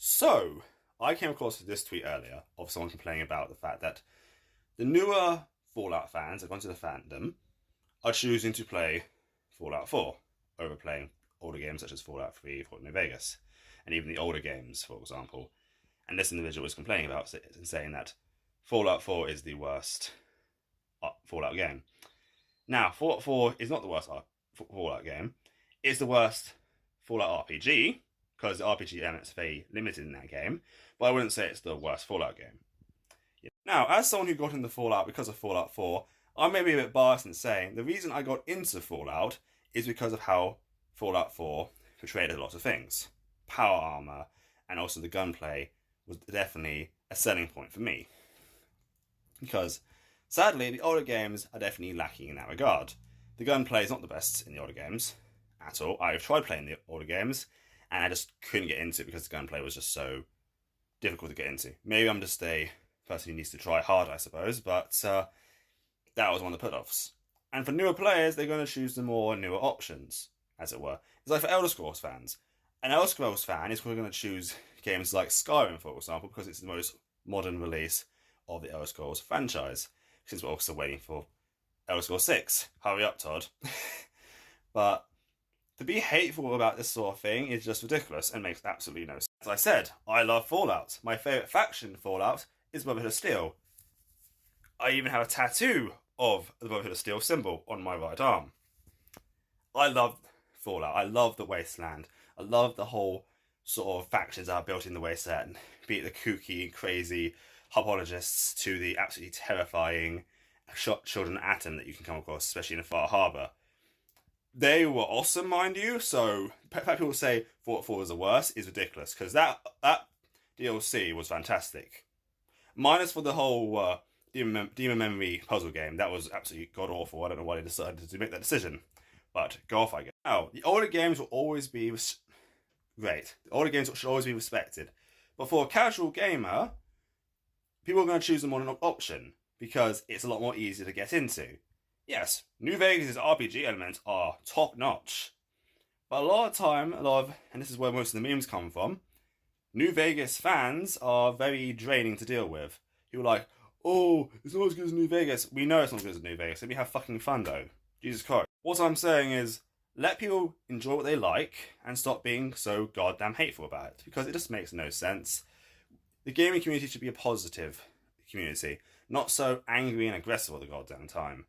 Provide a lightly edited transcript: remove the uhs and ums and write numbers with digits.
So, I came across this tweet earlier of someone complaining about the fact that the newer Fallout fans have gone to the fandom are choosing to play Fallout 4 over playing older games such as Fallout 3, Fallout New Vegas, and even the older games, for example. And this individual was complaining about it and saying that Fallout 4 is the worst Fallout game. Now, Fallout 4 is not the worst Fallout game. It's the worst Fallout RPG, because the RPG elements are very limited in that game, but I wouldn't say it's the worst Fallout game. Now, as someone who got into Fallout because of Fallout 4, I may be a bit biased in saying the reason I got into Fallout is because of how Fallout 4 portrayed a lot of things. Power armor and also the gunplay was definitely a selling point for me. Because, sadly, the older games are definitely lacking in that regard. The gunplay is not the best in the older games at all. I've tried playing the older games, and I just couldn't get into it because the gunplay was just so difficult to get into. Maybe I'm just a person who needs to try hard, I suppose, but that was one of the put-offs. And for newer players, they're going to choose the more newer options, as it were. It's like for Elder Scrolls fans. An Elder Scrolls fan is going to choose games like Skyrim, for example, because it's the most modern release of the Elder Scrolls franchise, since we're also waiting for Elder Scrolls 6. Hurry up, Todd. But to be hateful about this sort of thing is just ridiculous and makes absolutely no sense. As I said, I love Fallout. My favourite faction in Fallout is Brotherhood of Steel. I even have a tattoo of the Brotherhood of Steel symbol on my right arm. I love Fallout. I love the Wasteland. I love the whole sort of factions that are built in the Wasteland, be it the kooky and crazy apologists to the absolutely terrifying children Atom that you can come across, especially in Far Harbor. They were awesome, mind you, so the fact people say Fallout 4 was the worst is ridiculous, because that DLC was fantastic. Minus for the whole Demon Memory puzzle game, that was absolutely god-awful. I don't know why they decided to make that decision, but go off, I guess. Now, the older games will always be great. The older games should always be respected. But for a casual gamer, people are going to choose the modern option, because it's a lot more easier to get into. Yes, New Vegas' RPG elements are top-notch. But a lot of time, and this is where most of the memes come from, New Vegas fans are very draining to deal with. You're like, oh, it's not as good as New Vegas. We know it's not as good as New Vegas. Let me have fucking fun, though. Jesus Christ. What I'm saying is, let people enjoy what they like and stop being so goddamn hateful about it, because it just makes no sense. The gaming community should be a positive community, not so angry and aggressive all the goddamn time.